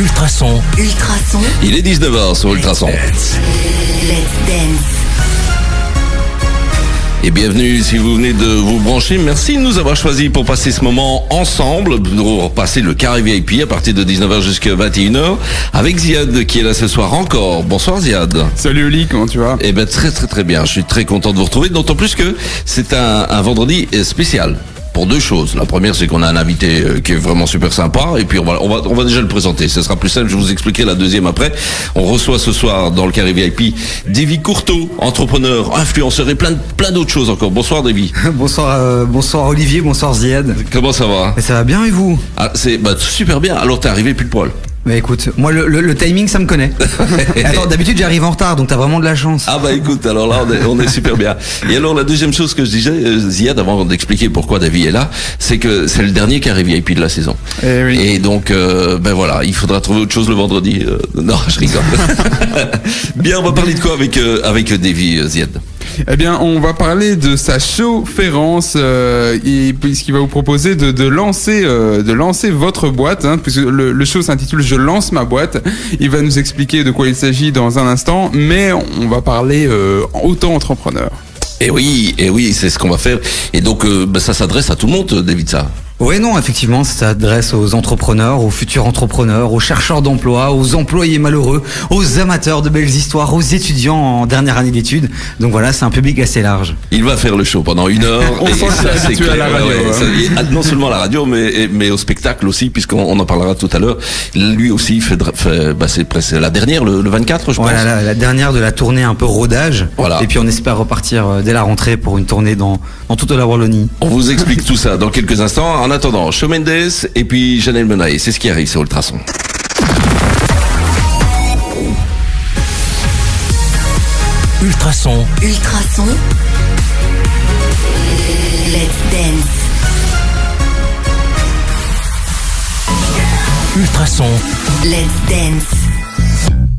Ultrason. Il est 19h sur Ultrason. Let's dance. Et bienvenue si vous venez de vous brancher. Merci de nous avoir choisis pour passer ce moment ensemble, pour passer le carré VIP à partir de 19h jusqu'à 21h avec Ziad qui est là ce soir encore. Bonsoir Ziad. Salut Oli, comment tu vas? Eh ben très bien. Je suis très content de vous retrouver, d'autant plus que c'est un vendredi spécial. Pour deux choses. La première, c'est qu'on a un invité qui est vraiment super sympa, et puis on va déjà le présenter. Ce sera plus simple, je vous expliquerai la deuxième après. On reçoit ce soir dans le carré VIP Davy Courteau, entrepreneur, influenceur et plein d'autres choses encore. Bonsoir Davy. Bonsoir Olivier, bonsoir Ziad. Comment ça va? Ça va bien et vous? C'est super bien. Alors t'es arrivé pile poil. Bah écoute, moi le timing ça me connaît. Attends, d'habitude j'arrive en retard, donc t'as vraiment de la chance. Ah bah écoute, alors là on est super bien. Et alors la deuxième chose que je disais, Ziad, avant d'expliquer pourquoi Davy est là, c'est que c'est le dernier carré VIP de la saison. Oui. Et donc ben voilà, il faudra trouver autre chose le vendredi. Non, je rigole. Bien, on va parler de quoi avec Davy, Ziad? Eh bien, on va parler de sa chaufférence puisqu'il va vous proposer de lancer votre boîte, puisque le show s'intitule Je lance ma boîte. Il va nous expliquer de quoi il s'agit dans un instant, mais on va parler auto-entrepreneur. Et oui, c'est ce qu'on va faire. Et donc, ça s'adresse à tout le monde, David, ça. Oui, non, effectivement, ça s'adresse aux entrepreneurs, aux futurs entrepreneurs, aux chercheurs d'emploi, aux employés malheureux, aux amateurs de belles histoires, aux étudiants en dernière année d'études. Donc voilà, c'est un public assez large. Il va faire le show pendant 1 heure. On sent que c'est habitué à la radio. Non seulement à la radio, mais au spectacle aussi, puisqu'on en parlera tout à l'heure. Lui aussi c'est presque la dernière, le 24, je pense. Voilà, la dernière de la tournée un peu rodage. Voilà. Et puis on espère repartir dès la rentrée pour une tournée dans toute la Wallonie. On vous explique tout ça dans quelques instants. En attendant, Shawn Mendes et puis Janelle Monáe, c'est ce qui arrive sur Ultrason. Ultrason. Let's dance. Ultrason. Let's dance.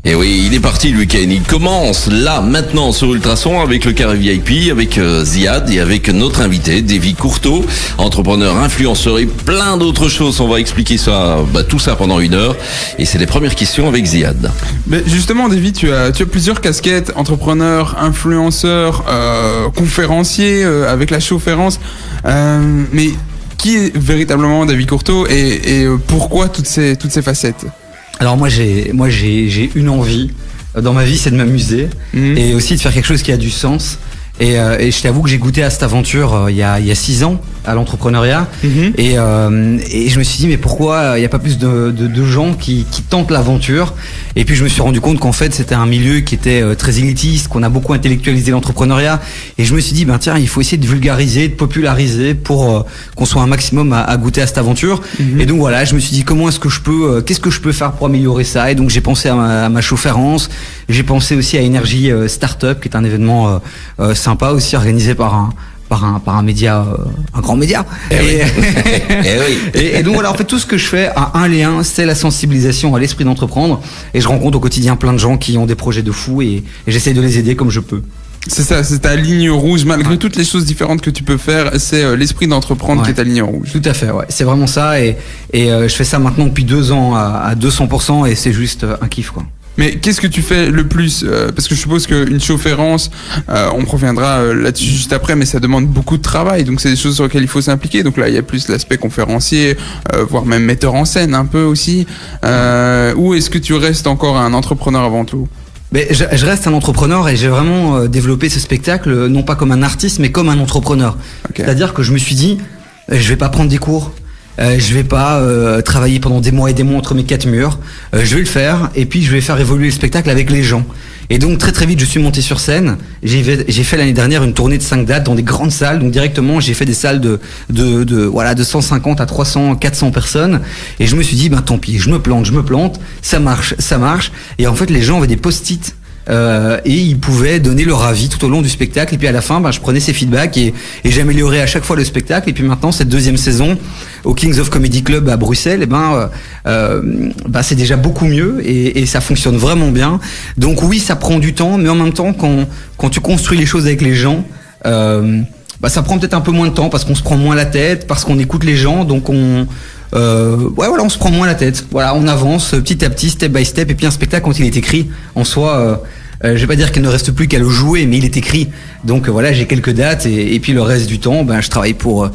Et oui, il est parti le week-end. Il commence là, maintenant, sur Ultrason, avec le carré VIP, avec Ziad et avec notre invité, Davy Courteau, entrepreneur, influenceur et plein d'autres choses. On va expliquer ça, tout ça pendant 1 heure. Et c'est les premières questions avec Ziad. Mais justement, Davy, tu as plusieurs casquettes, entrepreneur, influenceur, conférencier, avec la chaufférence. Mais qui est véritablement Davy Courteau et pourquoi toutes ces facettes? Alors moi j'ai une envie dans ma vie, c'est de m'amuser et aussi de faire quelque chose qui a du sens. Et je t'avoue que j'ai goûté à cette aventure il y a 6 ans à l'entrepreneuriat et je me suis dit mais pourquoi il n'y a pas plus de gens qui tentent l'aventure. Et puis je me suis rendu compte qu'en fait c'était un milieu qui était très élitiste, qu'on a beaucoup intellectualisé l'entrepreneuriat, et je me suis dit tiens, il faut essayer de vulgariser, de populariser pour qu'on soit un maximum à goûter à cette aventure. Et donc voilà, je me suis dit qu'est-ce que je peux faire pour améliorer ça. Et donc j'ai pensé à ma chaufférence, j'ai pensé aussi à Énergie Startup, qui est un événement sympa aussi, organisé par un média, un grand média. Et donc voilà, en fait, tout ce que je fais a un lien, c'est la sensibilisation à l'esprit d'entreprendre. Et je rencontre au quotidien plein de gens qui ont des projets de fou et j'essaie de les aider comme je peux. C'est ça, c'est ta ligne rouge. Malgré toutes les choses différentes que tu peux faire, c'est l'esprit d'entreprendre qui est ta ligne rouge. Tout à fait, ouais. C'est vraiment ça. Et je fais ça maintenant depuis 2 ans à 200%, et c'est juste un kiff, quoi. Mais qu'est-ce que tu fais le plus? Parce que je suppose qu'une chaufférence, on reviendra là-dessus juste après, mais ça demande beaucoup de travail. Donc c'est des choses sur lesquelles il faut s'impliquer. Donc là, il y a plus l'aspect conférencier, voire même metteur en scène un peu aussi. Ou est-ce que tu restes encore un entrepreneur avant tout? Mais je reste un entrepreneur, et j'ai vraiment développé ce spectacle non pas comme un artiste, mais comme un entrepreneur. Okay. C'est-à-dire que je me suis dit, je vais pas prendre des cours. Je vais pas travailler pendant des mois et des mois entre mes 4 murs. Je vais le faire, et puis je vais faire évoluer le spectacle avec les gens. Et donc très vite je suis monté sur scène. J'ai fait l'année dernière une tournée de 5 dates dans des grandes salles. Donc directement j'ai fait des salles de 150 à 300, 400 personnes. Et je me suis dit tant pis, je me plante, ça marche. Et en fait les gens avaient des post-it. Et ils pouvaient donner leur avis tout au long du spectacle, et puis à la fin je prenais ces feedbacks et j'améliorais à chaque fois le spectacle. Et puis maintenant, cette 2e saison au Kings of Comedy Club à Bruxelles, c'est déjà beaucoup mieux, et ça fonctionne vraiment bien. Donc oui, ça prend du temps, mais en même temps, quand tu construis les choses avec les gens, ça prend peut-être un peu moins de temps, parce qu'on se prend moins la tête, parce qu'on écoute les gens, donc on voilà, on se prend moins la tête. Voilà, on avance petit à petit, step by step. Et puis un spectacle, quand il est écrit, en soi, je vais pas dire qu'il ne reste plus qu'à le jouer, mais il est écrit. Donc voilà, j'ai quelques dates et puis le reste du temps, je travaille pour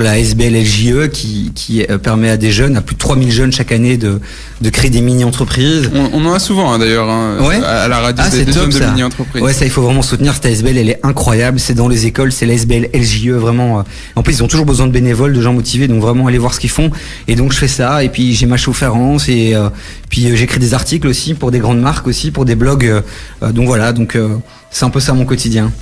la SBL LJE qui permet à des jeunes, à plus de 3000 jeunes chaque année de créer des mini-entreprises. On en a souvent d'ailleurs ouais. à la radio, c'est des top, jeunes de ça. mini-entreprises. Ouais, ça il faut vraiment soutenir cette SBL, elle est incroyable, c'est dans les écoles, c'est la SBL LJE vraiment. En plus ils ont toujours besoin de bénévoles, de gens motivés, donc vraiment allez voir ce qu'ils font. Et donc je fais ça et puis j'ai ma chaufférence et puis j'écris des articles aussi pour des grandes marques aussi, pour des blogs. Donc voilà, c'est un peu ça mon quotidien.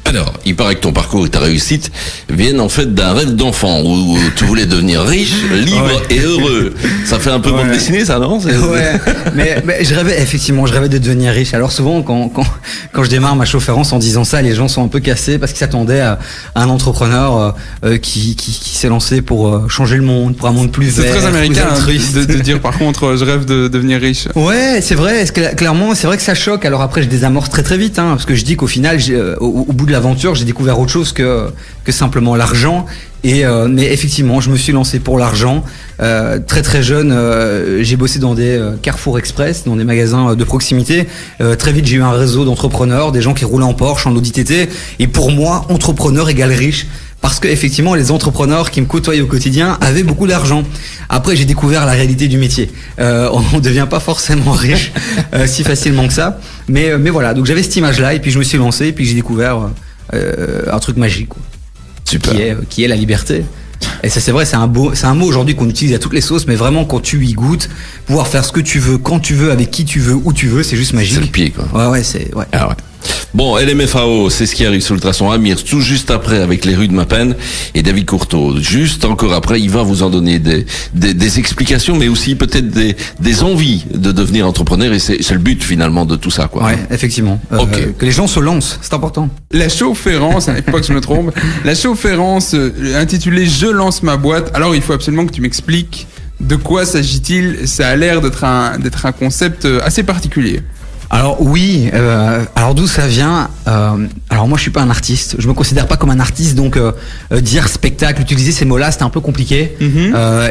Alors, il paraît que ton parcours et ta réussite viennent en fait d'un rêve d'enfant où tu voulais devenir riche, libre et heureux. Ça fait un peu bande dessinée, ça, non? Ouais, mais je rêvais de devenir riche. Alors souvent, quand je démarre ma chaufférence en disant ça, les gens sont un peu cassés parce qu'ils s'attendaient à un entrepreneur qui s'est lancé pour changer le monde, pour un monde plus vert. C'est très américain plus de dire par contre, je rêve de devenir riche. Ouais, c'est vrai. Clairement, c'est vrai que ça choque. Alors après, je désamorce très très vite, parce que je dis qu'au final, au bout de l'aventure, j'ai découvert autre chose que simplement l'argent. Mais effectivement, je me suis lancé pour l'argent. Très très jeune, j'ai bossé dans des Carrefour Express, dans des magasins de proximité. Très vite, j'ai eu un réseau d'entrepreneurs, des gens qui roulaient en Porsche, en Audi TT. Et pour moi, entrepreneur égale riche. Parce que effectivement, les entrepreneurs qui me côtoyaient au quotidien avaient beaucoup d'argent. Après, j'ai découvert la réalité du métier. On ne devient pas forcément riche si facilement que ça. Mais voilà, donc j'avais cette image-là et puis je me suis lancé et puis j'ai découvert un truc magique, quoi. Super. Qui est la liberté. Et ça, c'est vrai, c'est un mot aujourd'hui qu'on utilise à toutes les sauces, mais vraiment quand tu y goûtes, pouvoir faire ce que tu veux, quand tu veux, avec qui tu veux, où tu veux, c'est juste magique. C'est le pied, quoi. Ouais. Ah ouais. Bon, LMFAO, c'est ce qui arrive sur Ultrason Amir, tout juste après avec les rues de Mappen et David Courteau. Juste encore après, il va vous en donner des explications, mais aussi peut-être des envies de devenir entrepreneur, et c'est le but finalement de tout ça, quoi. Ouais, effectivement. Que les gens se lancent, c'est important. La chaufférence, à l'époque je me trompe, la chaufférence intitulée Je lance ma boîte. Alors il faut absolument que tu m'expliques de quoi s'agit-il. Ça a l'air d'être un concept assez particulier. Alors oui, alors d'où ça vient? Alors moi je suis pas un artiste, je me considère pas comme un artiste, donc dire spectacle, utiliser ces mots-là, c'était un peu compliqué.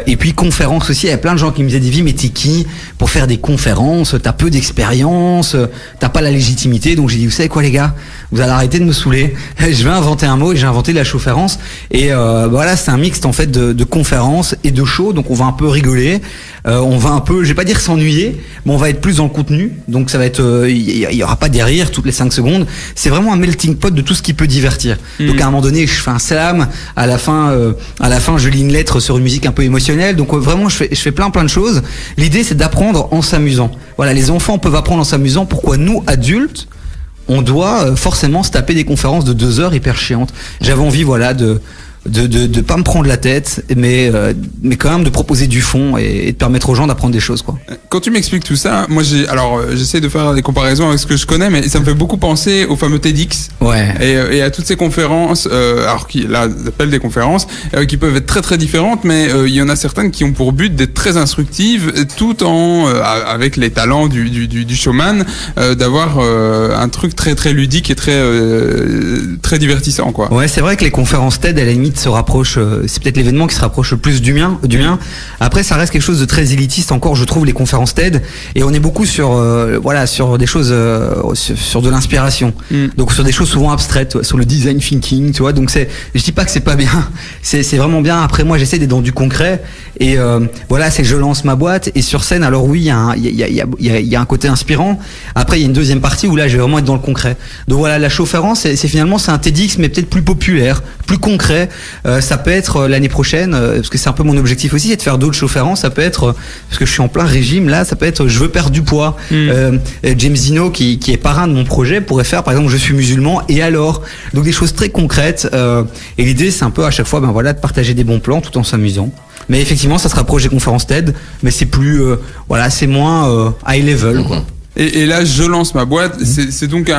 Et puis conférence aussi, il y a plein de gens qui me disaient mais t'es qui pour faire des conférences? T'as peu d'expérience, t'as pas la légitimité. Donc j'ai dit vous savez quoi les gars, vous allez arrêter de me saouler. Je vais inventer un mot et j'ai inventé la chaufférence. Et voilà, c'est un mixte en fait de conférences et de show. Donc on va un peu rigoler, on va un peu, je vais pas dire s'ennuyer, mais on va être plus dans le contenu. Donc ça va être il y aura pas des rires toutes les 5 secondes. C'est vraiment un melting pot de tout ce qui peut divertir. Donc à un moment donné, je fais un slam. À la fin, je lis une lettre sur une musique un peu émotionnelle. Donc vraiment, je fais plein de choses. L'idée, c'est d'apprendre en s'amusant. Voilà, les enfants peuvent apprendre en s'amusant. Pourquoi nous, adultes, on doit forcément se taper des conférences de 2 heures hyper chiantes? J'avais envie, voilà, de pas me prendre la tête, mais quand même de proposer du fond et de permettre aux gens d'apprendre des choses, quoi. Quand tu m'expliques tout ça, moi j'essaie de faire des comparaisons avec ce que je connais, mais ça me fait beaucoup penser au fameux TEDx. Ouais. Et à toutes ces conférences, alors qui là appellent des conférences, qui peuvent être très très différentes, mais il y en a certaines qui ont pour but d'être très instructives, tout en avec les talents du showman, d'avoir un truc très très ludique et très divertissant, quoi. Ouais, c'est vrai que les conférences TED, à la limite, se rapproche, c'est peut-être l'événement qui se rapproche le plus du mien. Après, ça reste quelque chose de très élitiste encore, je trouve, les conférences TED, et on est beaucoup sur des choses, sur de l'inspiration. Donc sur des choses souvent abstraites, sur le design thinking, tu vois. Donc je dis pas que c'est pas bien, c'est vraiment bien. Après, moi, j'essaie d'être dans du concret, et voilà, c'est que je lance ma boîte, et sur scène, alors oui, il y a un côté inspirant. Après, il y a une deuxième partie où là, je vais vraiment être dans le concret. Donc voilà, la chaufférence, c'est finalement un TEDx, mais peut-être plus populaire, plus concret. Ça peut être l'année prochaine, parce que c'est un peu mon objectif aussi, c'est de faire d'autres chaufférences. Ça peut être, parce que je suis en plein régime là, ça peut être je veux perdre du poids. James Dino, qui est parrain de mon projet, pourrait faire par exemple je suis musulman, et alors. Donc des choses très concrètes, et l'idée c'est un peu à chaque fois de partager des bons plans tout en s'amusant. Mais effectivement, ça se rapproche des conférences TED, mais c'est plus c'est moins high level, quoi. Et là, je lance ma boîte, c'est donc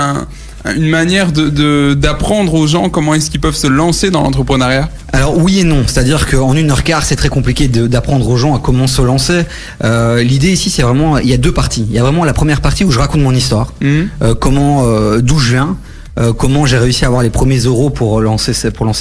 une manière d'apprendre aux gens comment est-ce qu'ils peuvent se lancer dans l'entrepreneuriat? Alors oui et non, c'est-à-dire qu'en 1h15 c'est très compliqué d'apprendre aux gens à comment se lancer. L'idée ici c'est vraiment, il y a 2 parties. Il y a vraiment la première partie où je raconte mon histoire, d'où je viens, comment j'ai réussi à avoir les premiers euros pour lancer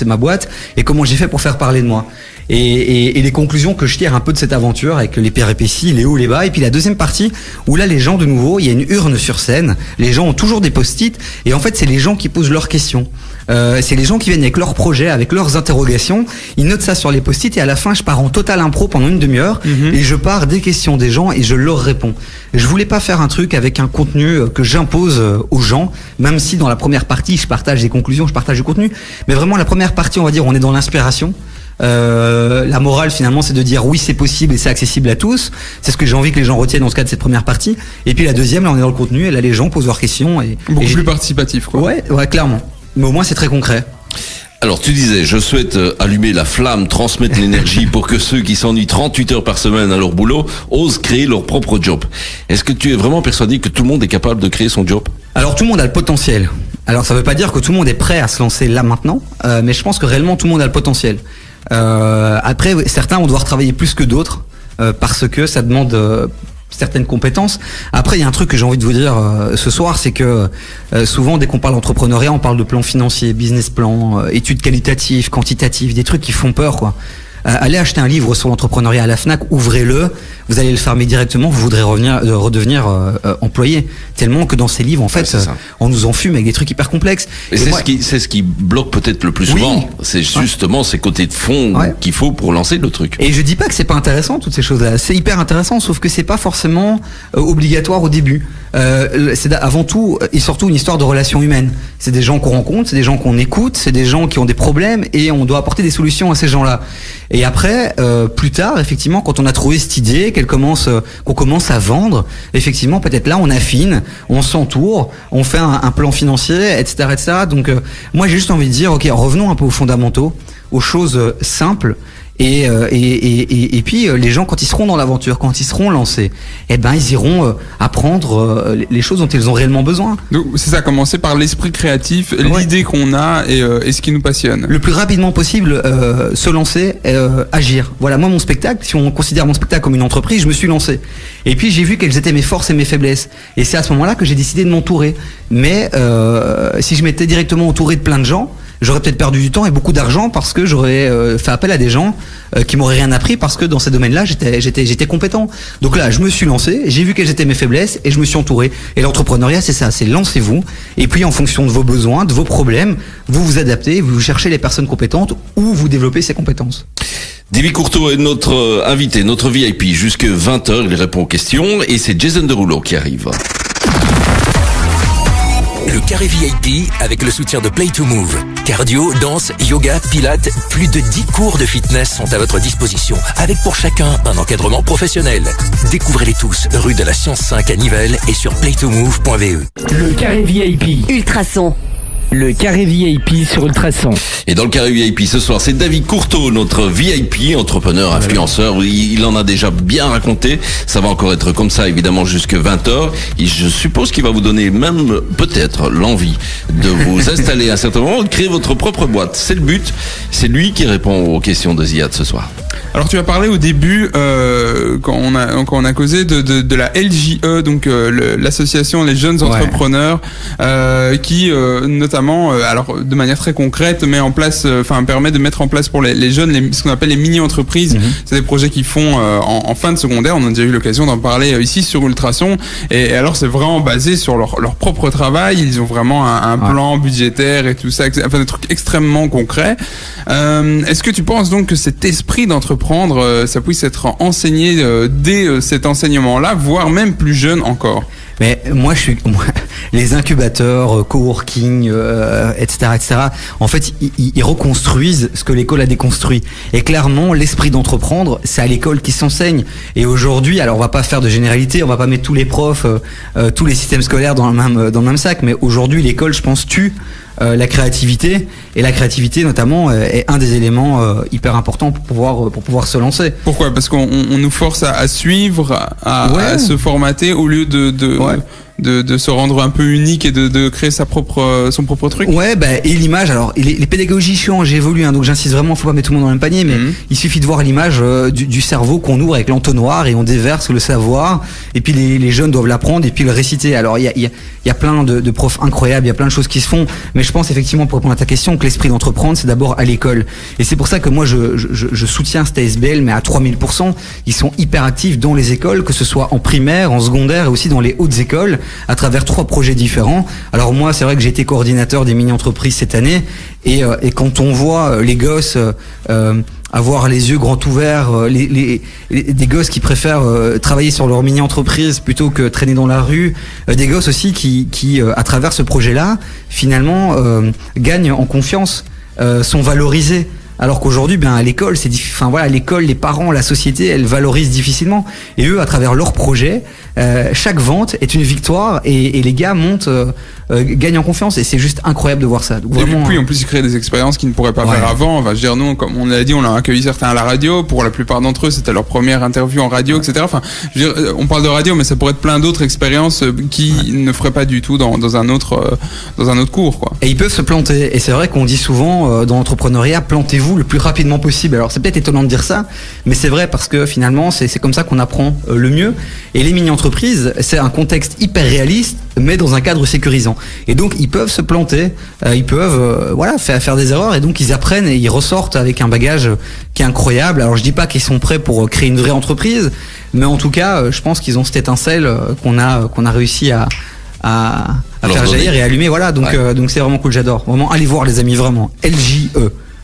ma boîte, et comment j'ai fait pour faire parler de moi. Et les conclusions que je tire un peu de cette aventure avec les péripéties, les hauts, les bas. Et puis la deuxième partie où là les gens de nouveau, il y a une urne sur scène. Les gens ont toujours des post-it et en fait c'est les gens qui posent leurs questions. C'est les gens qui viennent avec leurs projets, avec leurs interrogations. Ils notent ça sur les post-it et à la fin je pars en total impro pendant une demi-heure et je pars des questions des gens et je leur réponds. Je voulais pas faire un truc avec un contenu que j'impose aux gens, même si dans la première partie je partage des conclusions, je partage du contenu, mais vraiment la première partie on va dire on est dans l'inspiration. La morale finalement c'est de dire oui c'est possible et c'est accessible à tous, c'est ce que j'ai envie que les gens retiennent dans ce cas de cette première partie. Et puis la deuxième là on est dans le contenu et là les gens posent leurs questions et beaucoup plus participatif quoi. Ouais clairement, mais au moins c'est très concret. Alors tu disais, je souhaite allumer la flamme, transmettre l'énergie pour que ceux qui s'ennuient 38 heures par semaine à leur boulot osent créer leur propre job. Est-ce que tu es vraiment persuadé que tout le monde est capable de créer son job ? Alors tout le monde a le potentiel. Alors ça veut pas dire que tout le monde est prêt à se lancer là maintenant, mais je pense que réellement tout le monde a le potentiel. Après certains vont devoir travailler plus que d'autres parce que ça demande certaines compétences. Après, il y a un truc que j'ai envie de vous dire ce soir, c'est que souvent, dès qu'on parle d'entrepreneuriat, on parle de plan financier, business plan, études qualitatives, quantitatives, des trucs qui font peur, quoi. Allez acheter un livre sur l'entrepreneuriat à la Fnac, ouvrez-le, vous allez le fermer directement, vous voudrez redevenir employé. Tellement que dans ces livres, en fait, on nous enfume avec des trucs hyper complexes. Et c'est ce qui bloque peut-être le plus souvent. C'est justement ces côtés de fond qu'il faut pour lancer le truc. Et je dis pas que c'est pas intéressant, toutes ces choses-là. C'est hyper intéressant, sauf que c'est pas forcément obligatoire au début. C'est avant tout et surtout une histoire de relations humaines. C'est des gens qu'on rencontre, c'est des gens qu'on écoute, c'est des gens qui ont des problèmes et on doit apporter des solutions à ces gens-là. Et après, plus tard, effectivement, quand on a trouvé cette idée, qu'on commence à vendre, effectivement, peut-être là, on affine, on s'entoure, on fait un plan financier, etc., etc. Donc, moi, j'ai juste envie de dire, ok, revenons un peu aux fondamentaux, aux choses simples. Et puis les gens quand ils seront dans l'aventure, quand ils seront lancés, eh ben ils iront apprendre les choses dont ils ont réellement besoin. Donc c'est ça, commencer par l'esprit créatif, l'idée qu'on a et ce qui nous passionne. Le plus rapidement possible, se lancer, agir. Voilà, moi mon spectacle, si on considère mon spectacle comme une entreprise, je me suis lancé. Et puis j'ai vu quelles étaient mes forces et mes faiblesses. Et c'est à ce moment-là que j'ai décidé de m'entourer. Mais si je m'étais directement entouré de plein de gens, j'aurais peut-être perdu du temps et beaucoup d'argent parce que j'aurais fait appel à des gens qui m'auraient rien appris parce que dans ces domaines-là, j'étais compétent. Donc là, je me suis lancé, j'ai vu quelles étaient mes faiblesses et je me suis entouré. Et l'entrepreneuriat, c'est ça, c'est lancez-vous et puis en fonction de vos besoins, de vos problèmes, vous vous adaptez, vous cherchez les personnes compétentes ou vous développez ces compétences. Davy Courteau est notre invité, notre VIP jusque 20h, il répond aux questions et c'est Jason Derulo qui arrive. Le carré VIP avec le soutien de Play to Move. Cardio, danse, yoga, pilates, plus de 10 cours de fitness sont à votre disposition, avec pour chacun un encadrement professionnel. Découvrez-les tous, rue de la Science 5 à Nivelles et sur playtomove.be. Le carré VIP. Ultrason. Le carré VIP sur Ultrason. Et dans le carré VIP ce soir, c'est Davy Courteau, notre VIP, entrepreneur, influenceur. Il en a déjà bien raconté. Ça va encore être comme ça, évidemment, jusque 20h. Et je suppose qu'il va vous donner même, peut-être, l'envie de vous installer à un certain moment, de créer votre propre boîte. C'est le but. C'est lui qui répond aux questions de Ziad ce soir. Alors tu as parlé au début quand on a causé de la LJE, donc l'association Les Jeunes Entrepreneurs, qui notamment, alors de manière très concrète, permet de mettre en place pour les jeunes ce qu'on appelle les mini-entreprises. C'est des projets qu'ils font en fin de secondaire. On a déjà eu l'occasion d'en parler ici sur Ultrason. Et alors c'est vraiment basé sur leur propre travail. Ils ont vraiment un plan budgétaire et tout ça, enfin des trucs extrêmement concrets. Est-ce que tu penses donc que cet esprit d'entreprendre, ça puisse être enseigné dès cet enseignement-là, voire même plus jeune encore? Mais moi, les incubateurs, coworking, etc., en fait, ils reconstruisent ce que l'école a déconstruit. Et clairement, l'esprit d'entreprendre, c'est à l'école qui s'enseigne. Et aujourd'hui, alors on va pas faire de généralité, on va pas mettre tous les profs, tous les systèmes scolaires dans le même sac, mais aujourd'hui, l'école, je pense, tue la créativité, et la créativité notamment est un des éléments hyper importants pour pouvoir se lancer. Pourquoi? Parce qu'on nous force à suivre, à se formater au lieu de se rendre un peu unique et de créer son propre truc. Ouais, et l'image, alors les pédagogies change, évolue, donc j'insiste vraiment, faut pas mettre tout le monde dans le même panier, mais il suffit de voir l'image du cerveau qu'on ouvre avec l'entonnoir et on déverse le savoir, et puis les jeunes doivent l'apprendre et puis le réciter. Alors il y a plein de profs incroyables, il y a plein de choses qui se font, mais je pense effectivement, pour répondre à ta question, que l'esprit d'entreprendre, c'est d'abord à l'école. Et c'est pour ça que moi je soutiens cette ASBL, mais à 3000%. Ils sont hyper actifs dans les écoles, que ce soit en primaire, en secondaire et aussi dans les hautes écoles, à travers 3 projets différents. Alors moi, c'est vrai que j'ai été coordinateur des mini-entreprises cette année, et quand on voit les gosses avoir les yeux grands ouverts, des gosses qui préfèrent travailler sur leur mini-entreprise plutôt que traîner dans la rue, des gosses aussi qui à travers ce projet-là, finalement, gagnent en confiance, sont valorisés. Alors qu'aujourd'hui, à l'école, l'école, les parents, la société, elle valorise difficilement. Et eux, à travers leur projet, chaque vente est une victoire, et les gars gagnent en confiance, et c'est juste incroyable de voir ça. Donc, vraiment, et puis en plus, ils créent des expériences qu'ils ne pourraient pas faire avant. Enfin, je veux dire, nous, comme on l'a dit, on a accueilli certains à la radio. Pour la plupart d'entre eux, c'était leur première interview en radio, etc. Enfin, je veux dire, on parle de radio, mais ça pourrait être plein d'autres expériences qu'ils ne feraient pas du tout dans un autre cours, quoi. Et ils peuvent se planter. Et c'est vrai qu'on dit souvent dans l'entrepreneuriat, plantez-vous le plus rapidement possible. Alors c'est peut-être étonnant de dire ça, mais c'est vrai, parce que finalement, c'est comme ça qu'on apprend le mieux. Et les mini-entreprises, c'est un contexte hyper réaliste, mais dans un cadre sécurisant. Et donc ils peuvent se planter, ils peuvent faire des erreurs, et donc ils apprennent et ils ressortent avec un bagage qui est incroyable. Alors je dis pas qu'ils sont prêts pour créer une vraie entreprise, mais en tout cas je pense qu'ils ont cette étincelle qu'on a réussi à faire jaillir et allumer. Voilà, donc c'est vraiment cool, j'adore. Vraiment, allez voir les amis, vraiment. LJE.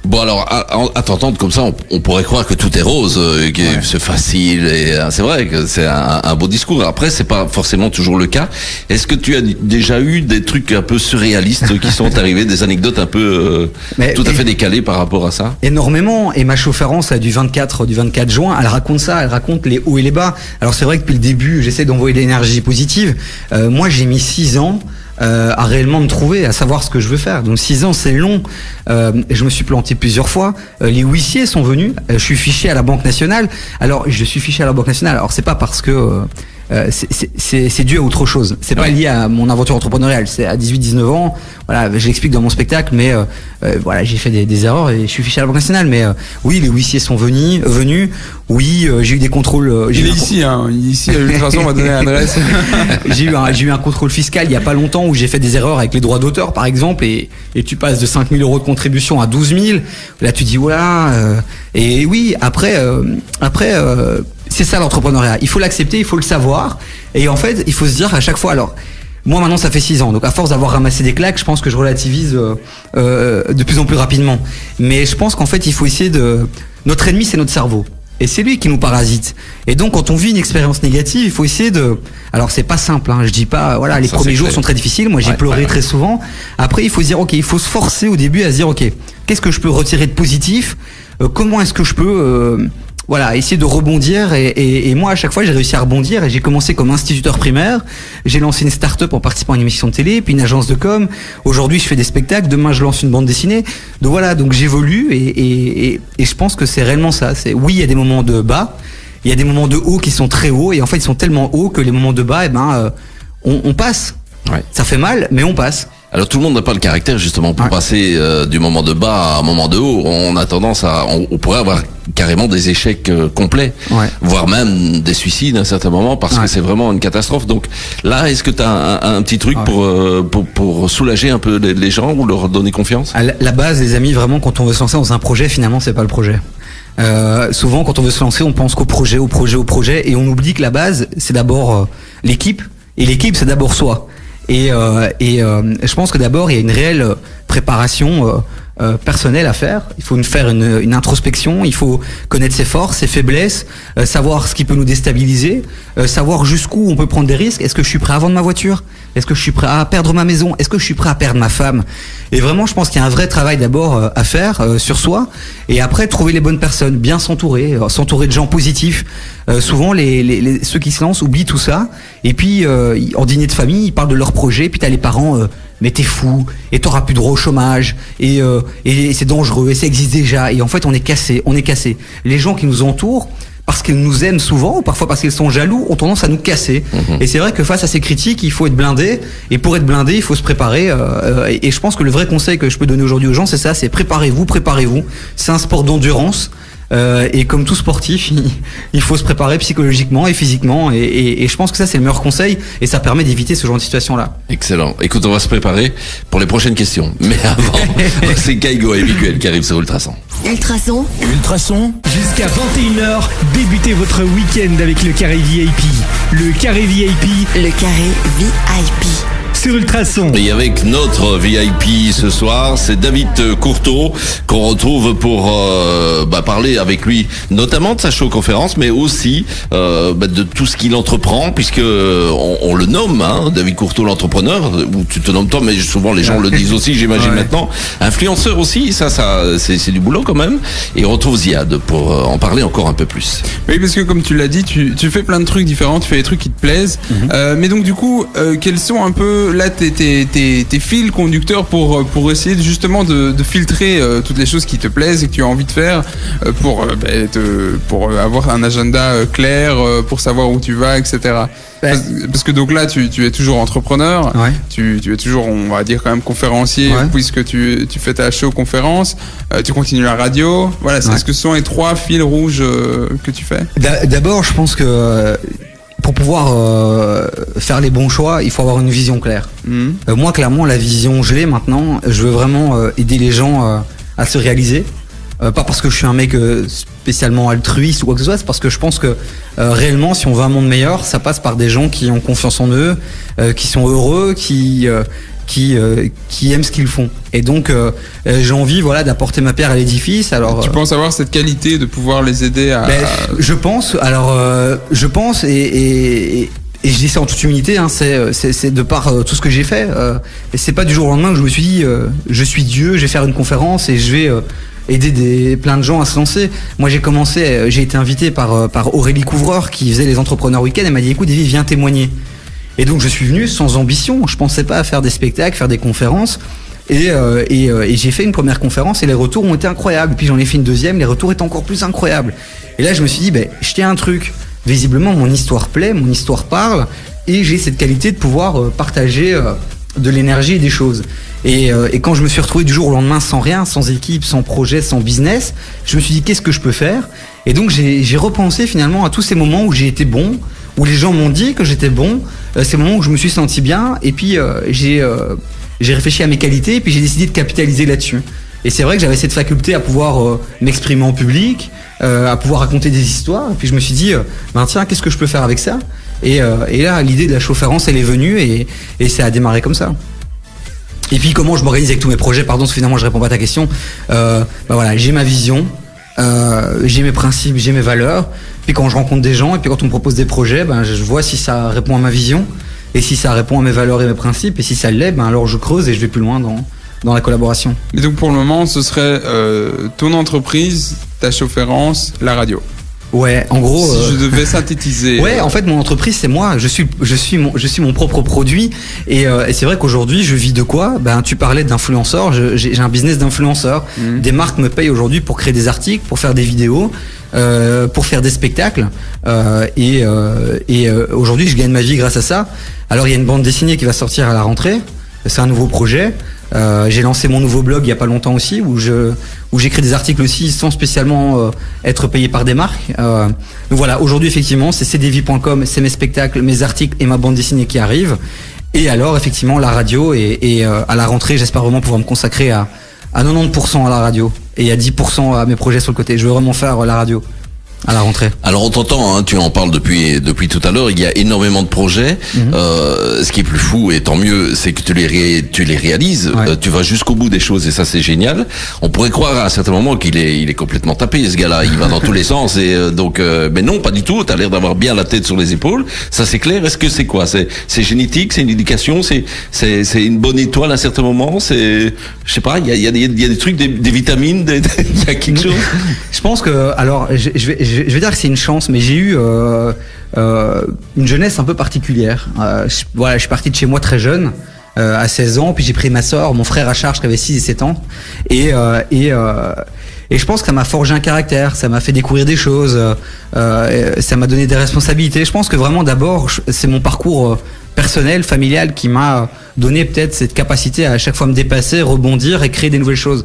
Bon, alors, à t'entendre comme ça, on pourrait croire que tout est rose, que c'est facile, et c'est vrai que c'est un beau discours. Après, c'est pas forcément toujours le cas. Est-ce que tu as déjà eu des trucs un peu surréalistes qui sont arrivés, des anecdotes un peu tout à fait décalées par rapport à ça? Énormément. Et ma chaufférence du 24 juin, elle raconte ça, elle raconte les hauts et les bas. Alors c'est vrai que depuis le début, j'essaie d'envoyer de l'énergie positive. Moi, j'ai mis 6 ans à réellement me trouver, à savoir ce que je veux faire. Donc 6 ans, c'est long. Je me suis planté plusieurs fois. Les huissiers sont venus. Je suis fiché à la Banque nationale. Alors, je suis fiché à la Banque nationale. Alors, c'est pas parce que c'est dû à autre chose. C'est pas lié à mon aventure entrepreneuriale. C'est à 18-19 ans. Voilà, je l'explique dans mon spectacle, mais j'ai fait des erreurs et je suis fiché à la Banque nationale. Mais oui, les huissiers sont venus. Oui, j'ai eu des contrôles. Il est ici, ici à Ultrason, on va donner l'adresse. J'ai eu un contrôle fiscal il y a pas longtemps où j'ai fait des erreurs avec les droits d'auteur, par exemple, et tu passes de 5 000 € de contribution à 12 000. Là, tu dis voilà. Et oui, après. C'est ça l'entrepreneuriat. Il faut l'accepter, il faut le savoir. Et en fait, il faut se dire à chaque fois, alors, moi maintenant ça fait 6 ans, donc à force d'avoir ramassé des claques, je pense que je relativise de plus en plus rapidement. Mais je pense qu'en fait, il faut essayer notre ennemi, c'est notre cerveau. Et c'est lui qui nous parasite. Et donc, quand on vit une expérience négative, il faut essayer alors c'est pas simple, je dis pas, les premiers jours sont très difficiles. Moi, j'ai pleuré très souvent. Après, il faut se dire, ok, il faut se forcer au début à se dire, ok, qu'est-ce que je peux retirer de positif? Comment est-ce que je peux essayer de rebondir, et moi à chaque fois j'ai réussi à rebondir, et j'ai commencé comme instituteur primaire, j'ai lancé une start-up en participant à une émission de télé, puis une agence de com, aujourd'hui je fais des spectacles, demain je lance une bande dessinée, donc voilà, donc j'évolue, et je pense que c'est réellement ça, oui, il y a des moments de bas, il y a des moments de haut qui sont très hauts, et en fait ils sont tellement hauts que les moments de bas, on passe, ça fait mal, mais on passe. Alors tout le monde n'a pas le caractère justement pour passer du moment de bas à un moment de haut. On a tendance on pourrait avoir carrément des échecs complets, voire même des suicides à un certain moment, parce que c'est vraiment une catastrophe. Donc là, est-ce que tu as un petit truc pour soulager un peu les gens ou leur donner confiance? À la base, les amis, vraiment, quand on veut se lancer dans un projet, finalement, c'est pas le projet. Souvent, quand on veut se lancer, on pense qu'au projet, et on oublie que la base, c'est d'abord l'équipe, et l'équipe, c'est d'abord soi. Et je pense que d'abord il y a une réelle préparation personnelle à faire. Il faut faire une introspection, il faut connaître ses forces, ses faiblesses, savoir ce qui peut nous déstabiliser, savoir jusqu'où on peut prendre des risques. Est-ce que je suis prêt à vendre ma voiture? Est-ce que je suis prêt à perdre ma maison? Est-ce que je suis prêt à perdre ma femme? Et vraiment, je pense qu'il y a un vrai travail d'abord à faire sur soi, et après trouver les bonnes personnes, bien s'entourer de gens positifs. Souvent ceux qui se lancent oublient tout ça, et puis en dîner de famille ils parlent de leur projet, puis t'as les parents mais t'es fou, et t'auras plus droit au chômage, et c'est dangereux, et ça existe déjà, et en fait on est cassé. Les gens qui nous entourent, parce qu'elles nous aiment souvent, ou parfois parce qu'elles sont jaloux, ont tendance à nous casser. Et c'est vrai que face à ces critiques, il faut être blindé. Et pour être blindé, il faut se préparer. Et je pense que le vrai conseil que je peux donner aujourd'hui aux gens, c'est ça, c'est préparez-vous. C'est un sport d'endurance. Et comme tout sportif, il faut se préparer psychologiquement et physiquement. Et je pense que ça, c'est le meilleur conseil. Et ça permet d'éviter ce genre de situation-là. Excellent. Écoute, on va se préparer pour les prochaines questions. Mais avant, c'est Kaigo et Miguel qui arrivent sur Ultrason. Ultrason. Ultrason. Jusqu'à 21h, débutez votre week-end avec le carré VIP. Le carré VIP Le carré VIP. sur Ultrason. Et avec notre VIP ce soir, c'est David Courteau qu'on retrouve pour parler avec lui notamment de sa show-conférence, mais aussi de tout ce qu'il entreprend, puisque on le nomme, hein, David Courteau l'entrepreneur, ou tu te nommes toi, mais souvent les gens le disent aussi, j'imagine maintenant. Influenceur aussi, ça c'est du boulot quand même. Et on retrouve Ziad pour en parler encore un peu plus. Oui, parce que comme tu l'as dit, tu fais plein de trucs différents, tu fais des trucs qui te plaisent. Mais donc du coup, quels sont un peu là tes fils conducteurs pour essayer justement de filtrer toutes les choses qui te plaisent et que tu as envie de faire pour avoir un agenda clair, pour savoir où tu vas, etc. Parce que donc là, tu es toujours entrepreneur, Ouais. tu es toujours, on va dire quand même conférencier, Ouais. puisque tu fais ta show conférence, tu continues la radio. Voilà, Ouais. est-ce que ce sont les 3 fils rouges que tu fais? D'abord, je pense que pour pouvoir faire les bons choix, il faut avoir une vision claire. Moi, clairement, la vision, je l'ai maintenant. Je veux vraiment aider les gens à se réaliser. Pas parce que je suis un mec spécialement altruiste ou quoi que ce soit, c'est parce que je pense que réellement, si on veut un monde meilleur, ça passe par des gens qui ont confiance en eux, qui sont heureux, qui aiment ce qu'ils font. Et donc, j'ai envie, voilà, d'apporter ma pierre à l'édifice. Alors, Tu penses avoir cette qualité de pouvoir les aider à... je pense. Alors, je pense et je dis ça en toute humilité. Hein, c'est de par tout ce que j'ai fait. Et c'est pas du jour au lendemain que je me suis dit, je suis Dieu, je vais faire une conférence et je vais aider plein de gens à se lancer. Moi, j'ai été invité par Aurélie Couvreur qui faisait les entrepreneurs week-end. Elle m'a dit, écoute, Davy, viens témoigner. Et donc, je suis venu sans ambition. Je pensais pas à faire des spectacles, faire des conférences. Et j'ai fait une première conférence et les retours ont été incroyables. Puis j'en ai fait une deuxième, les retours étaient encore plus incroyables. Et là, je me suis dit, je tiens un truc. Visiblement, mon histoire plaît, mon histoire parle, et j'ai cette qualité de pouvoir partager de l'énergie et des choses. Et quand je me suis retrouvé du jour au lendemain sans rien, sans équipe, sans projet, sans business, je me suis dit, qu'est-ce que je peux faire? Et donc, j'ai repensé finalement à tous ces moments où j'ai été bon, où les gens m'ont dit que j'étais bon, ces moments où je me suis senti bien, et puis j'ai réfléchi à mes qualités et puis j'ai décidé de capitaliser là-dessus. Et c'est vrai que j'avais cette faculté à pouvoir m'exprimer en public, à pouvoir raconter des histoires. Et puis je me suis dit, tiens, qu'est-ce que je peux faire avec ça? Et là, l'idée de la show-conférence, elle est venue et ça a démarré comme ça. Et puis comment je m'organise avec tous mes projets? Pardon, si finalement je réponds pas à ta question. Voilà, j'ai ma vision, j'ai mes principes, j'ai mes valeurs. Puis quand je rencontre des gens et puis quand on me propose des projets, je vois si ça répond à ma vision. Et si ça répond à mes valeurs et mes principes, et si ça l'est, alors je creuse et je vais plus loin dans la collaboration. Mais donc pour le moment, ce serait ton entreprise, ta show-conférence, la radio. Ouais, en gros. Si je devais synthétiser. Ouais, en fait, mon entreprise, c'est moi. Je suis mon propre produit. Et c'est vrai qu'aujourd'hui, je vis de quoi? Tu parlais d'influenceur. J'ai un business d'influenceur. Des marques me payent aujourd'hui pour créer des articles, pour faire des vidéos, pour faire des spectacles. Et aujourd'hui, je gagne ma vie grâce à ça. Alors, il y a une bande dessinée qui va sortir à la rentrée. C'est un nouveau projet. J'ai lancé mon nouveau blog il y a pas longtemps aussi où j'écris des articles aussi sans spécialement être payé par des marques. Donc voilà, aujourd'hui effectivement c'est cdv.com, c'est mes spectacles, mes articles et ma bande dessinée qui arrivent. Et alors effectivement la radio et à la rentrée j'espère vraiment pouvoir me consacrer à 90% à la radio et à 10% à mes projets sur le côté. Je veux vraiment faire la radio à la rentrée. Alors on t'entend, hein, tu en parles depuis tout à l'heure, il y a énormément de projets. Ce qui est plus fou, et tant mieux, c'est que tu les réalises, Ouais. tu vas jusqu'au bout des choses et ça c'est génial. On pourrait croire à un certain moment qu'il est complètement tapé ce gars-là, il va dans tous les sens et mais non, pas du tout, tu as l'air d'avoir bien la tête sur les épaules, ça c'est clair. Est-ce que c'est quoi? C'est génétique, c'est une éducation, c'est une bonne étoile à un certain moment, c'est, je sais pas, il y a des trucs, des vitamines, il y a quelque chose. Je pense que, alors, je vais dire que c'est une chance, mais j'ai eu une jeunesse un peu particulière. Je suis parti de chez moi très jeune, à 16 ans, puis j'ai pris ma sœur, mon frère à charge qui avait 6 et 7 ans, et Et je pense que ça m'a forgé un caractère, ça m'a fait découvrir des choses, ça m'a donné des responsabilités. Je pense que vraiment d'abord, c'est mon parcours personnel, familial, qui m'a donné peut-être cette capacité à chaque fois me dépasser, rebondir et créer des nouvelles choses.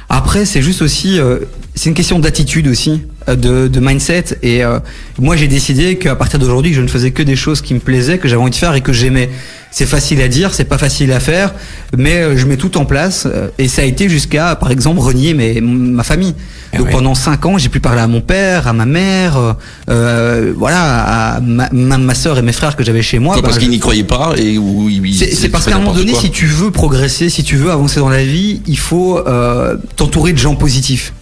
Après, c'est juste aussi, c'est une question d'attitude aussi, de mindset. Et moi, j'ai décidé qu'à partir d'aujourd'hui, je ne faisais que des choses qui me plaisaient, que j'avais envie de faire et que j'aimais. C'est facile à dire, c'est pas facile à faire, mais je mets tout en place. Et ça a été jusqu'à, par exemple, renier ma famille. Donc pendant 5 ans, j'ai pu parler à mon père, à ma mère, voilà, à ma sœur et mes frères que j'avais chez moi. Parce qu'ils n'y croyaient pas et c'est parce qu'à un moment donné, si tu veux progresser, si tu veux avancer dans la vie, il faut t'entourer de gens positifs.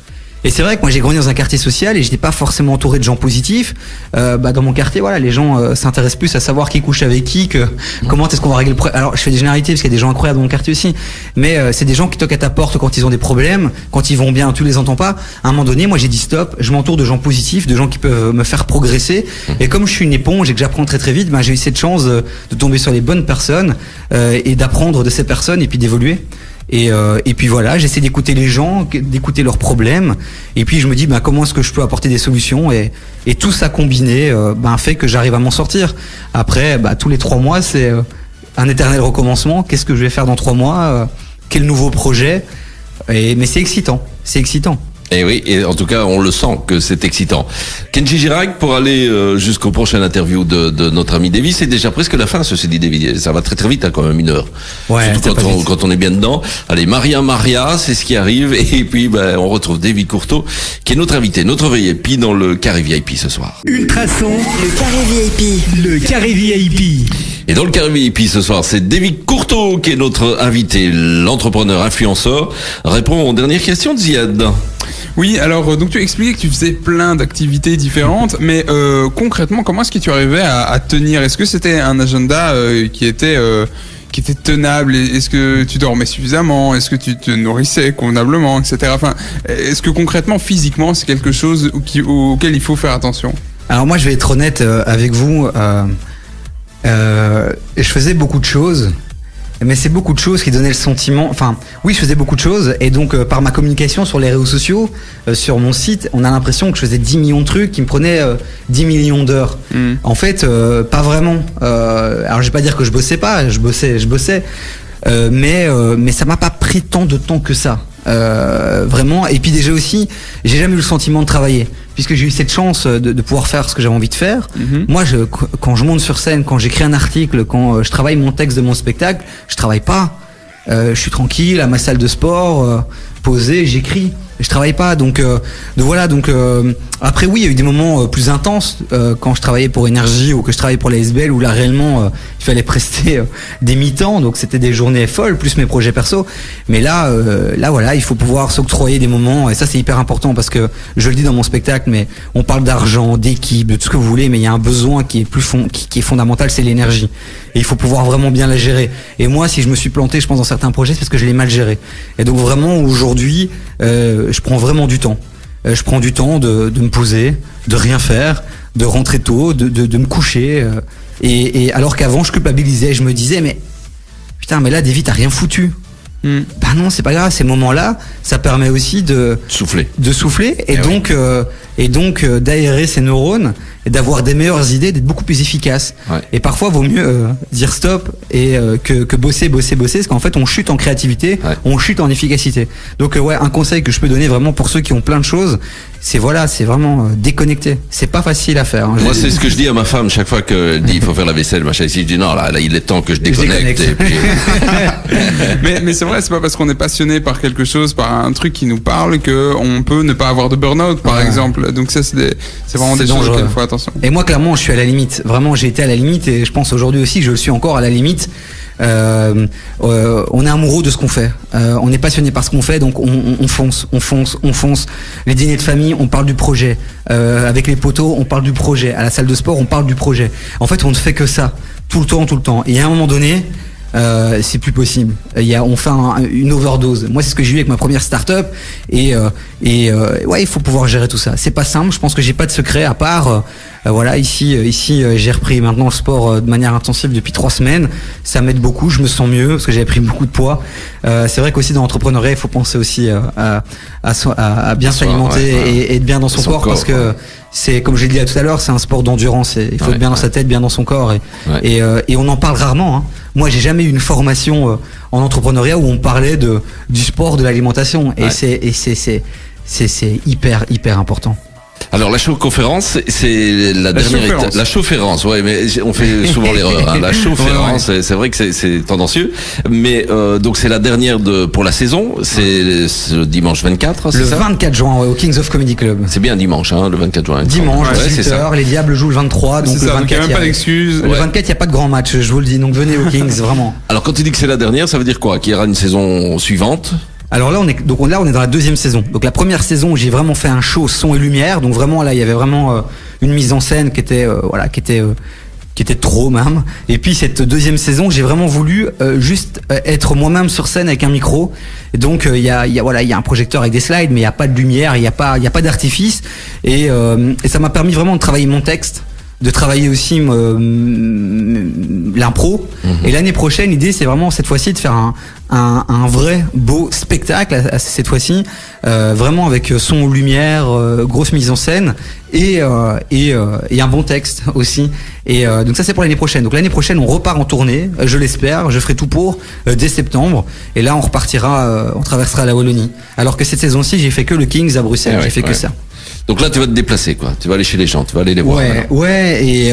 Et c'est vrai que moi j'ai grandi dans un quartier social et j'étais pas forcément entouré de gens positifs. Dans mon quartier, voilà, les gens s'intéressent plus à savoir qui couche avec qui que comment est-ce qu'on va régler le problème. Alors je fais des généralités parce qu'il y a des gens incroyables dans mon quartier aussi, mais c'est des gens qui toquent à ta porte quand ils ont des problèmes, quand ils vont bien, tu les entends pas. À un moment donné, moi j'ai dit stop, je m'entoure de gens positifs, de gens qui peuvent me faire progresser. Et comme je suis une éponge et que j'apprends très très vite, j'ai eu cette chance de tomber sur les bonnes personnes et d'apprendre de ces personnes et puis d'évoluer. Et puis voilà, j'essaie d'écouter les gens, d'écouter leurs problèmes, et puis je me dis comment est-ce que je peux apporter des solutions, et tout ça combiné fait que j'arrive à m'en sortir. Après tous les 3 mois c'est un éternel recommencement. Qu'est-ce que je vais faire dans 3 mois, quel nouveau projet, mais c'est excitant. Et oui, et en tout cas, on le sent que c'est excitant. Kenji Girac, pour aller jusqu'au prochain interview de notre ami Davy, c'est déjà presque la fin, ceci dit, Davy. Ça va très très vite, quand même, 1 heure. Ouais, surtout quand on est bien dedans. Allez, Maria, c'est ce qui arrive. Et puis, on retrouve Davy Courteau, qui est notre invité, notre VIP dans le Carré VIP ce soir. Ultrason, Le Carré VIP. le Carré VIP. Et dans le Carré VIP ce soir, c'est Davy Courteau qui est notre invité, l'entrepreneur influenceur. Répond aux dernières questions de Ziad. Oui, alors donc tu expliquais que tu faisais plein d'activités différentes, mais concrètement, comment est-ce que tu arrivais à tenir? Est-ce que c'était un agenda qui était tenable? Est-ce que tu dormais suffisamment? Est-ce que tu te nourrissais convenablement, etc. Enfin, est-ce que concrètement, physiquement, c'est quelque chose auquel il faut faire attention? Alors moi, je vais être honnête avec vous. Je faisais beaucoup de choses. Mais c'est beaucoup de choses qui donnaient le sentiment. Enfin, oui, je faisais beaucoup de choses, et donc par ma communication sur les réseaux sociaux, sur mon site, on a l'impression que je faisais 10 millions de trucs qui me prenaient 10 millions d'heures. En fait, pas vraiment. Alors, je vais pas dire que je bossais pas, je bossais, mais ça m'a pas pris tant de temps que ça. Vraiment. Et puis déjà aussi, j'ai jamais eu le sentiment de travailler, puisque j'ai eu cette chance de pouvoir faire ce que j'avais envie de faire. Moi, quand je monte sur scène, quand j'écris un article, quand je travaille mon texte de mon spectacle, je travaille pas. Je suis tranquille à ma salle de sport, posé, j'écris. Je travaille pas, donc voilà. Donc après, oui, il y a eu des moments plus intenses quand je travaillais pour Énergie ou que je travaillais pour la SBL, où là réellement il fallait prester des mi-temps, donc c'était des journées folles plus mes projets perso. Mais là voilà, il faut pouvoir s'octroyer des moments, et ça c'est hyper important, parce que je le dis dans mon spectacle, mais on parle d'argent, d'équipe, de tout ce que vous voulez, mais il y a un besoin qui est qui est fondamental, c'est l'énergie. Et il faut pouvoir vraiment bien la gérer. Et moi, si je me suis planté, je pense, dans certains projets, c'est parce que je l'ai mal géré. Et donc vraiment aujourd'hui, je prends vraiment du temps. Je prends du temps de me poser, de rien faire, de rentrer tôt, de me coucher. Et alors qu'avant, je culpabilisais. Je me disais, mais putain, mais là, Davy, t'as rien foutu. Bah non, c'est pas grave. Ces moments-là, ça permet aussi de souffler. Et donc d'aérer ses neurones et d'avoir des meilleures idées, d'être beaucoup plus efficace. Ouais. Et parfois, vaut mieux dire stop et que bosser, parce qu'en fait, on chute en créativité, on chute en efficacité. Donc un conseil que je peux donner vraiment pour ceux qui ont plein de choses, c'est vraiment déconnecter. C'est pas facile à faire. Moi, c'est ce que je dis à ma femme chaque fois qu'elle dit il faut faire la vaisselle, machin. Ici, je dis non, là, il est temps que je déconnecte. Et puis... mais c'est vrai, c'est pas parce qu'on est passionné par quelque chose, par un truc qui nous parle, que on peut ne pas avoir de burn-out, par exemple. Donc ça, c'est vraiment des choses auxquelles il faut attention. Et moi, clairement, je suis à la limite. Vraiment, j'ai été à la limite, et je pense aujourd'hui aussi, je le suis encore à la limite. On est amoureux de ce qu'on fait, on est passionné par ce qu'on fait, donc on fonce. Les dîners de famille, on parle du projet, avec les potos, on parle du projet, à la salle de sport, on parle du projet. En fait, on ne fait que ça tout le temps. Et à un moment donné, c'est plus possible. On fait une overdose. Moi, c'est ce que j'ai eu avec ma première start-up. Ouais, il faut pouvoir gérer tout ça. C'est pas simple. Je pense que j'ai pas de secret à part. Voilà, ici, j'ai repris maintenant le sport de manière intensive depuis 3 semaines. Ça m'aide beaucoup. Je me sens mieux parce que j'avais pris beaucoup de poids. C'est vrai qu'aussi dans l'entrepreneuriat, il faut penser aussi à bien s'alimenter et être bien dans son corps parce que c'est, comme j'ai dit tout à l'heure, c'est un sport d'endurance. Il faut être bien dans sa tête, bien dans son corps. Et on en parle rarement. Hein. Moi, j'ai jamais eu une formation en entrepreneuriat où on parlait du sport, de l'alimentation. Et c'est hyper important. Alors la show-conférence, c'est la dernière étape. La show-conférence, ouais, mais on fait souvent l'erreur. Hein. La show-conférence, c'est vrai que c'est tendancieux, mais donc c'est la dernière pour la saison. C'est ce dimanche 24. Le 24 juin au Kings of Comedy Club. C'est bien dimanche, hein, le 24 juin. Dimanche, 18h, les Diables jouent le 23, donc le 24. Il n'y a même pas d'excuses. Le 24, il n'y a pas de grand match, je vous le dis. Donc venez aux Kings, vraiment. Alors quand tu dis que c'est la dernière, ça veut dire quoi? Qu'il y aura une saison suivante? Alors là, on est dans la 2e saison. Donc la première saison, j'ai vraiment fait un show son et lumière. Donc vraiment là, il y avait vraiment une mise en scène qui était trop même. Et puis cette 2e saison, j'ai vraiment voulu juste être moi-même sur scène avec un micro. Et donc il y a un projecteur avec des slides, mais il y a pas de lumière, il y a pas d'artifice. Et ça m'a permis vraiment de travailler mon texte, de travailler aussi l'impro. Et l'année prochaine, l'idée, c'est vraiment cette fois-ci de faire un vrai beau spectacle cette fois-ci, vraiment avec son, lumière, grosse mise en scène et un bon texte aussi. Et donc ça, c'est pour l'année prochaine. Donc l'année prochaine, on repart en tournée, je l'espère, je ferai tout pour dès septembre. Et là, on repartira, on traversera la Wallonie. Alors que cette saison-ci, j'ai fait que le Kings à Bruxelles, j'ai fait que ça. Donc là, tu vas te déplacer, quoi. Tu vas aller chez les gens, tu vas aller les voir. Et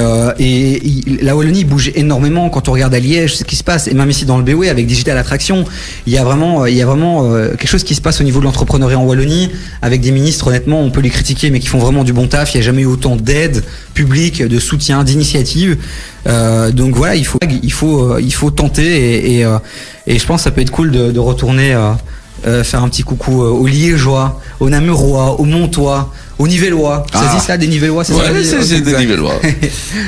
la Wallonie bouge énormément. Quand on regarde à Liège, ce qui se passe, et même ici dans le BOE avec Digital Attraction, il y a vraiment quelque chose qui se passe au niveau de l'entrepreneuriat en Wallonie. Avec des ministres, honnêtement, on peut les critiquer, mais qui font vraiment du bon taf. Il n'y a jamais eu autant d'aide publique, de soutien, d'initiative. Donc voilà, il faut tenter et je pense que ça peut être cool de retourner. Faire un petit coucou aux Liégeois, aux Namurois, aux Montois, aux Nivellois. Ça se dit ça, des Nivellois, c'est ça? Ouais, c'est des Nivellois.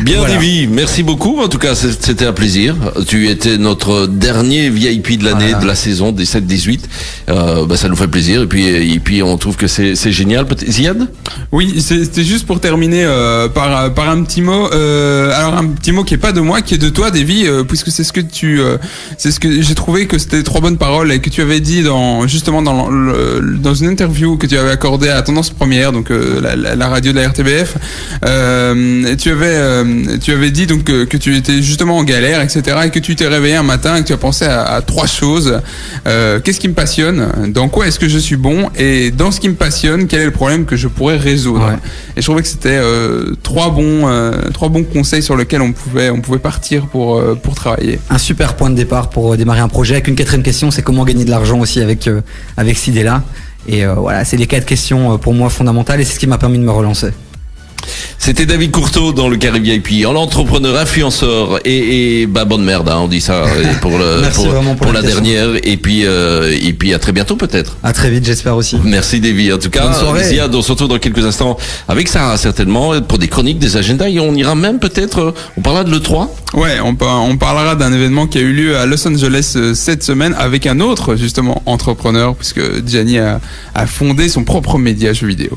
Bien, voilà. Davy, merci beaucoup. En tout cas, c'était un plaisir. Tu étais notre dernier VIP de l'année, de la saison, des 7-18. Ça nous fait plaisir. Et puis on trouve que c'est génial. Ziad? Oui, c'était juste pour terminer par un petit mot. Alors un petit mot qui est pas de moi, qui est de toi, Davy, puisque c'est ce que j'ai trouvé que c'était 3 bonnes paroles et que tu avais dit dans une interview que tu avais accordée à Tendance Première, donc la radio de la RTBF. Tu avais dit donc que tu étais justement en galère, etc., et que tu t'es réveillé un matin et que tu as pensé à 3 choses. Qu'est-ce qui me passionne? Dans quoi est-ce que je suis bon? Et dans ce qui me passionne, quel est le problème que je pourrais résoudre? Et je trouvais que c'était 3 bons conseils sur lesquels on pouvait partir pour travailler. Un super point de départ pour démarrer un projet. Avec une 4e question, c'est comment gagner de l'argent aussi avec cette idée-là. Et voilà, c'est les 4 questions pour moi fondamentales et c'est ce qui m'a permis de me relancer. C'était David Courteau dans le Carré VIP, en entrepreneur, influenceur et bonne merde, hein, on dit ça pour la dernière. Et puis à très bientôt peut-être. À très vite, j'espère aussi. Merci Davy. En tout cas, Ziad, on se retrouve dans quelques instants avec Sarah certainement pour des chroniques, des agendas et on ira même peut-être, on parlera de l'E3. Ouais, on parlera d'un événement qui a eu lieu à Los Angeles cette semaine avec un autre justement entrepreneur puisque Gianni a fondé son propre média jeux vidéo.